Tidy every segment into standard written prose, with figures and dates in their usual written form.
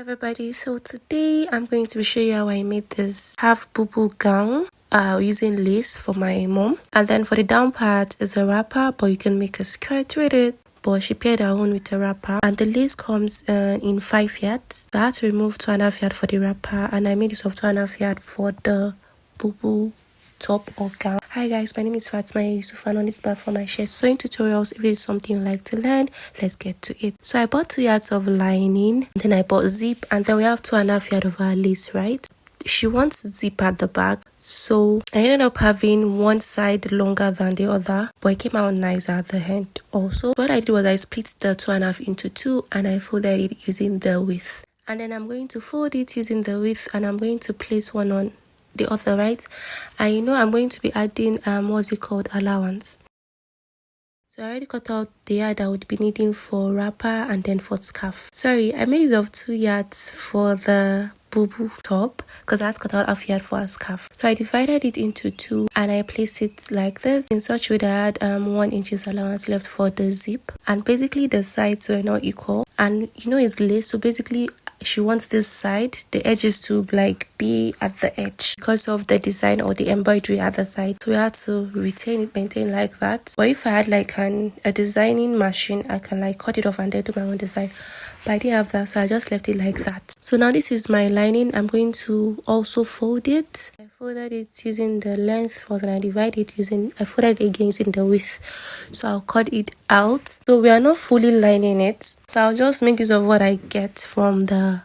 Everybody, so today I'm going to show you how I made this half boubou gown using lace for my mom, and then for the down part is a wrapper, but you can make a skirt with it, but she paired her own with a wrapper, and the lace comes in 5 yards. So I had to remove 2.5 yards for the wrapper, and I made use of 2.5 yards for the boubou top or gown. Hi guys, my name is Fatima Yusuf, and on this platform I share sewing tutorials. If it's something you like to learn, let's get to it. So I bought 2 yards of lining, then I bought zip, and then we have 2.5 yards of our lace, right? She wants zip at the back, so I ended up having one side longer than the other, but it came out nice at the end also. What I did was I split the 2.5 into 2 and I folded it using the width, and then I'm going to fold it using the width, and I'm going to place one on the other, right? And I'm going to be adding what's it called, allowance. So I already cut out the yard I would be needing for wrapper and then for scarf. Sorry, I made use of 2 yards for the boubou top because I had to cut out half yard for a scarf. So I divided it into 2 and I placed it like this in such a way that I had 1 inch allowance left for the zip, and basically the sides were not equal, and it's lace, so basically she wants this side, the edges to be at the edge because of the design or the embroidery at the side. So we had to maintain like that. But if I had a designing machine, I can cut it off and then do my own design. But I didn't have that, so I just left it like that. So now this is my lining. I'm going to also fold it. I folded it using the length first, and I folded it again using the width. So I'll cut it out. So we are not fully lining it. So I'll just make use of what I get from the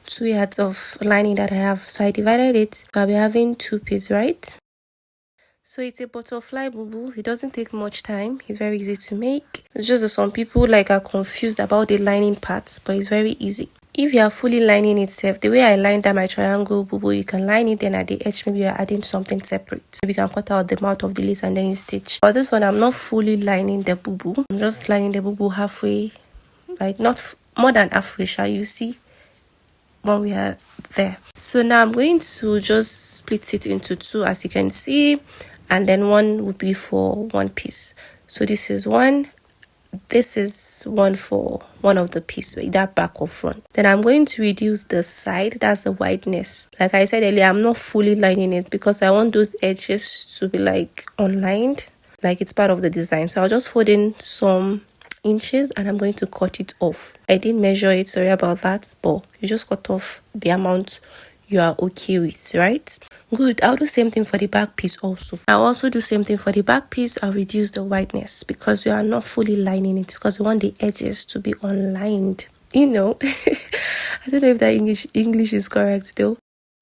2 yards of lining that I have. So I divided it. So I'll be having 2 pieces, right? So it's a butterfly boubou. It doesn't take much time. It's very easy to make. It's just that some people are confused about the lining part, but it's very easy. If you are fully lining itself, the way I lined down my triangle boubou, you can line it, then at the edge maybe you're adding something separate. Maybe you can cut out the mouth of the lace and then you stitch. But this one, I'm not fully lining the boubou. I'm just lining the boubou halfway, not more than halfway, shall you see when we are there. So now I'm going to just split it into 2, as you can see, and then 1 would be for 1 piece. So this is 1. This is 1 for one of the piece, that back or front. Then I'm going to reduce the side, that's the wideness. Like I said earlier, I'm not fully lining it because I want those edges to be unlined, it's part of the design. So I'll just fold in some inches and I'm going to cut it off. I didn't measure it, sorry about that, but you just cut off the amount you are okay with, right? Good. I'll do same thing for the back piece also. I'll also do same thing for the back piece. I'll reduce the wideness because we are not fully lining it because we want the edges to be unlined. I don't know if that English is correct though.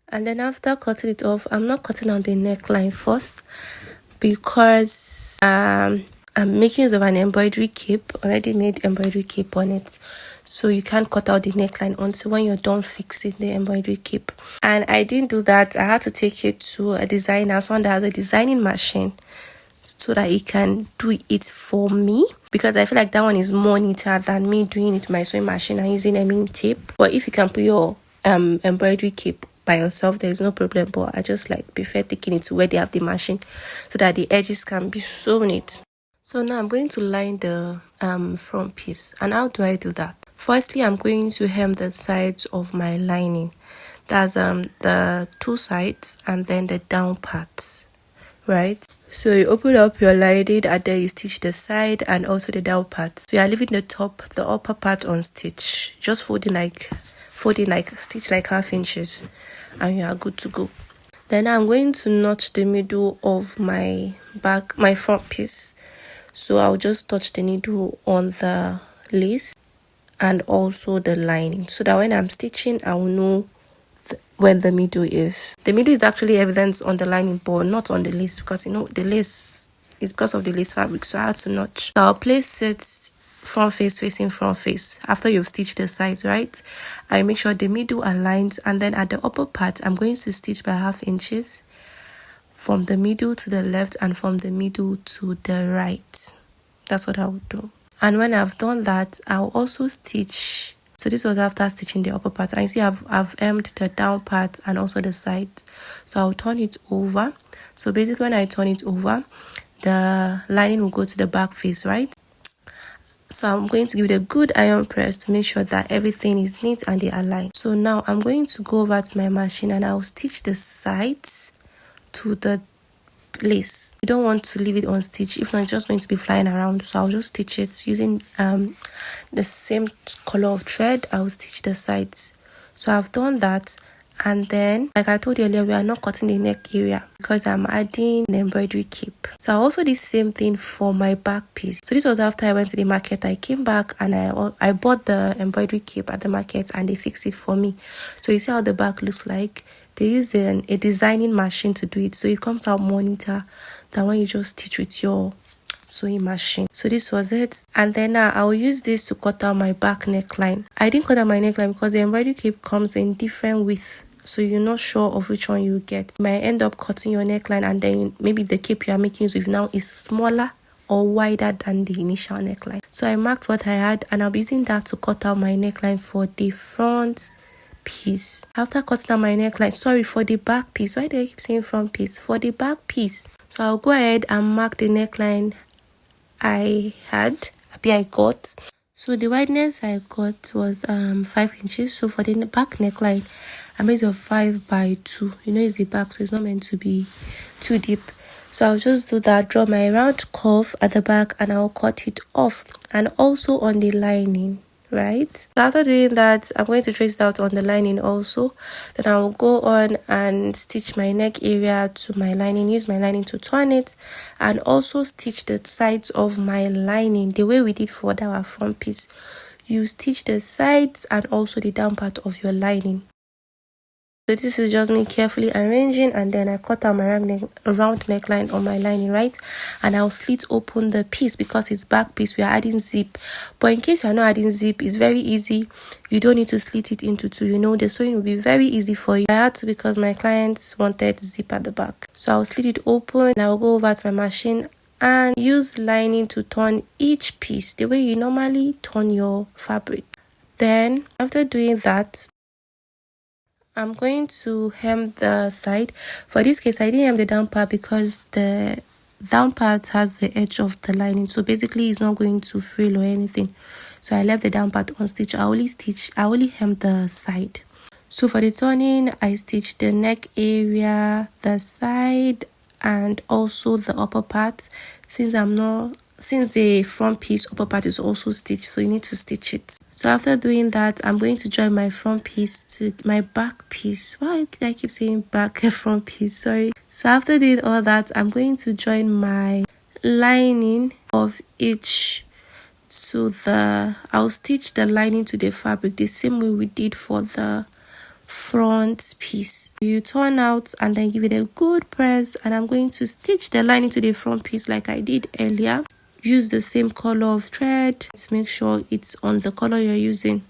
And then after cutting it off, I'm not cutting on the neckline first because I'm making use of an embroidery cape, already made embroidery cape on it. So you can't cut out the neckline until when you're done fixing the embroidery cape. And I didn't do that. I had to take it to a designer, someone that has a designing machine, so that he can do it for me. Because I feel like that one is more neater than me doing it with my sewing machine and using hemming tape. But if you can put your embroidery cape by yourself, there's no problem. But I just prefer taking it to where they have the machine so that the edges can be so neat. So now I'm going to line the front piece. And how do I do that? Firstly, I'm going to hem the sides of my lining. That's the 2 sides and then the down part, right? So you open up your lining and then you stitch the side and also the down part. So you are leaving the upper part unstitched, just folding stitch half inches, and you are good to go. Then I'm going to notch the middle of my front piece. So I'll just touch the needle on the lace and also the lining, so that when I'm stitching, I will know where the middle is. The middle is actually evident on the lining, but not on the lace, because the lace is because of the lace fabric, so I had to notch. So I'll place it front face facing front face after you've stitched the sides, right? I make sure the middle aligns, and then at the upper part, I'm going to stitch by half inches from the middle to the left and from the middle to the right. That's what I would do. And when I've done that, I'll also stitch. So this was after stitching the upper part. And you see I've hemmed the down part and also the sides. So I'll turn it over. So basically when I turn it over, the lining will go to the back face, right? So I'm going to give it a good iron press to make sure that everything is neat and they align. So now I'm going to go over to my machine and I'll stitch the sides to the lace. You don't want to leave it on stitch, if not it's just going to be flying around. So I'll just stitch it using the same color of thread. I'll stitch the sides. So I've done that, and then like I told you earlier, we are not cutting the neck area because I'm adding the embroidery cape. So I also did the same thing for my back piece. So this was after I went to the market. I came back and I bought the embroidery cape at the market and they fixed it for me. So you see how the back looks like. They use a designing machine to do it, so it comes out more neater than when you just stitch with your sewing machine. So this was it, and then now I'll use this to cut out my back neckline. I didn't cut out my neckline because the embroidery cape comes in different width, so you're not sure of which one you get. You might end up cutting your neckline and then maybe the cape you are making use of now is smaller or wider than the initial neckline. So I marked what I had and I'll be using that to cut out my neckline for the front piece. After cutting out my neckline, sorry, for the back piece, why do I keep saying front piece? For the back piece, so I'll go ahead and mark the neckline I got. So the wideness I got was 5 inches. So for the back neckline, I made it of 5 by 2. You know, it's the back, so it's not meant to be too deep. So I'll just do that, draw my round curve at the back, and I'll cut it off, and also on the lining. Right, so after doing that, I'm going to trace it out on the lining also. Then I'll go on and stitch my neck area to my lining, use my lining to turn it, and also stitch the sides of my lining the way we did for our front piece. You stitch the sides and also the down part of your lining. So this is just me carefully arranging, and then I cut out my round neckline on my lining, right? And I'll slit open the piece because it's back piece. We are adding zip, but in case you're not adding zip, it's very easy. You don't need to slit it into two. You know, the sewing will be very easy for you. I had to because my clients wanted zip at the back. So I'll slit it open and I'll go over to my machine and use lining to turn each piece the way you normally turn your fabric. Then after doing that, I'm going to hem the side. For this case, I didn't hem the down part because the down part has the edge of the lining, so basically it's not going to frill or anything. So I left the down part unstitched. I only hem the side. So for the turning, I stitched the neck area, the side, and also the upper part. Since the front piece upper part is also stitched, so you need to stitch it. So after doing that, I'm going to join my front piece to my back piece. Why I keep saying back front piece, sorry. So after doing all that, I'm going to join my lining of each to I'll stitch the lining to the fabric the same way we did for the front piece. You turn out and then give it a good press, and I'm going to stitch the lining to the front piece like I did earlier. Use the same color of thread to make sure it's on the color you're using.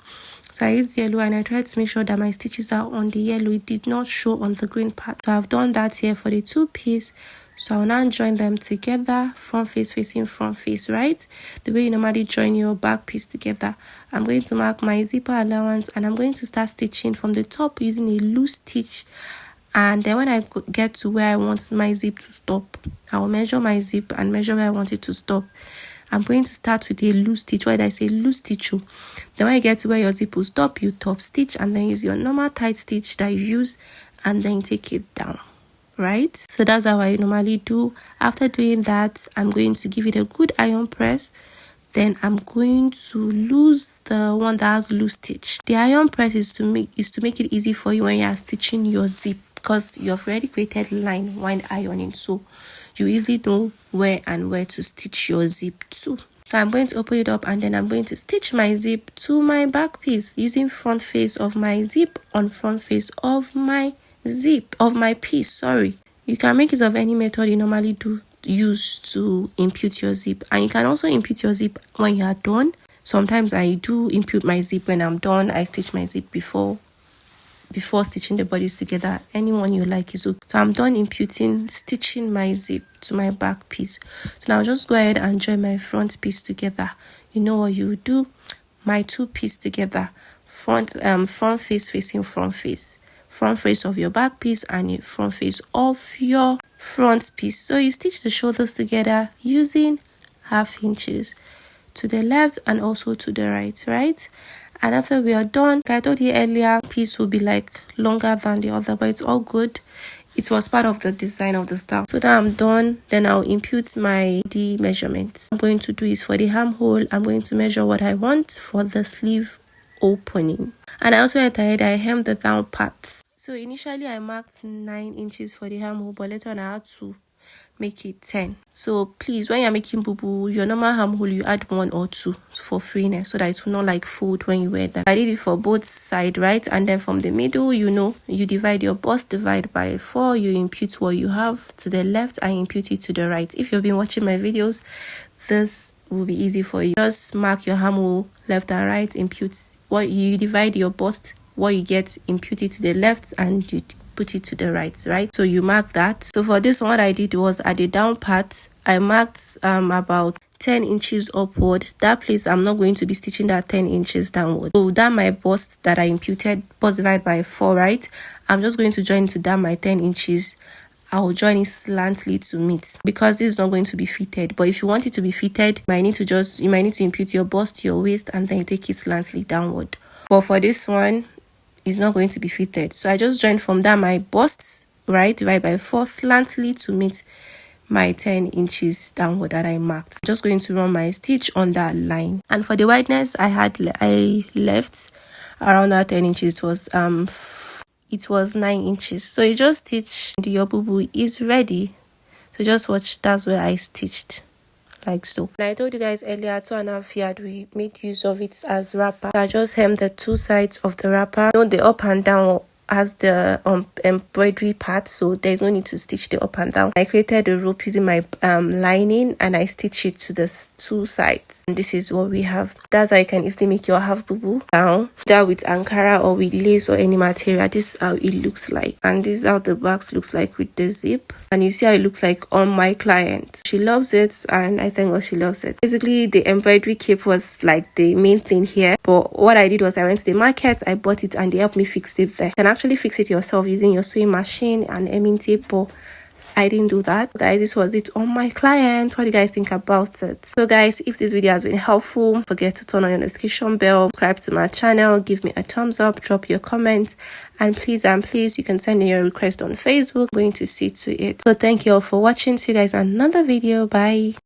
So I used yellow and I tried to make sure that my stitches are on the yellow. It did not show on the green part. So I've done that here for the two piece. So I'll now join them together, front face facing front face, right? The way you normally join your back piece together. I'm going to mark my zipper allowance and I'm going to start stitching from the top using a loose stitch. And then when I get to where I want my zip to stop, I'll measure my zip and measure where I want it to stop. I'm going to start with a loose stitch. Why did I say loose stitch? Then when you get to where your zip will stop, you top stitch and then use your normal tight stitch that you use and then take it down, right? So that's how I normally do. After doing that, I'm going to give it a good iron press. Then I'm going to lose the one that has loose stitch. The iron press is to make it easy for you when you are stitching your zip, because you have already created line while ironing, so you easily know where to stitch your zip to. So I'm going to open it up and then I'm going to stitch my zip to my back piece using front face of my zip on front face of my piece. Sorry, you can make use of any method you normally use to impute your zip, and you can also impute your zip when you are done. Sometimes I do impute my zip when I'm done. I stitch my zip before stitching the bodies together. Anyone you like is okay. So I'm done stitching my zip to my back piece. So now just go ahead and join my front piece together. You know what you do? My two piece together, front face facing front face of your back piece and your front face of your front piece. So you stitch the shoulders together using 1/2 inches to the left and also to the right. And after we are done, like I told you earlier, piece will be like longer than the other, but it's all good. It was part of the design of the style. So that I'm done, then I'll impute my D measurements. I'm going to do is for the armhole, I'm going to measure what I want for the sleeve opening. And I also I hemmed the down parts. So initially I marked 9 inches for the armhole, but later on I had to make it 10. So please, when you're making boubou, your normal armhole, you add 1 or 2 for freeness so that it will not like fold when you wear them. I did it for both sides, right? And then from the middle, you divide your bust, divide by 4, you impute what you have to the left and impute it to the right. If you've been watching my videos, this will be easy for you. Just mark your armhole left and right, impute what you divide your bust, what you get, impute it to the left, and you put it to the right. So you mark that. So for this one, what I did was at the down part, I marked about 10 inches upward. That place I'm not going to be stitching that 10 inches downward. So that my bust that I imputed, bust divided by 4, right? I'm just going to join to that my 10 inches. I'll join it slantly to meet, because this is not going to be fitted. But if you want it to be fitted, you might need to impute your bust to your waist and then you take it slantly downward. But for this one, it's not going to be fitted. So I just joined from that my bust, right, divided by 4 slantly to meet my 10 inches downward that I marked. I'm just going to run my stitch on that line. And for the wideness, I left around that 10 inches it was 9 inches. So you just stitch, your boubou is ready. So just watch, that's where I stitched, like so. And I told you guys earlier, 2.5 yard, we made use of it as wrapper. I just hemmed the 2 sides of the wrapper. The up and down has the embroidery part, so there's no need to stitch the up and down. I created a rope using my lining and I stitched it to the 2 sides. And this is what we have. That's how you can easily make your half boubou down. That with Ankara or with lace or any material. This is how it looks like. And this is how the box looks like with the zip. And you see how it looks like on my client. She loves it and I thank God she loves it. Basically, the embroidery cape was like the main thing here. But what I did was I went to the market, I bought it and they helped me fix it there. You can actually fix it yourself using your sewing machine and hemming tape, but I didn't do that. Guys, this was it on my client. What do you guys think about it? So guys, if this video has been helpful, don't forget to turn on your notification bell, subscribe to my channel, give me a thumbs up, drop your comments, and please you can send in your request on Facebook. I'm going to see to it. So thank you all for watching. See you guys in another video. Bye.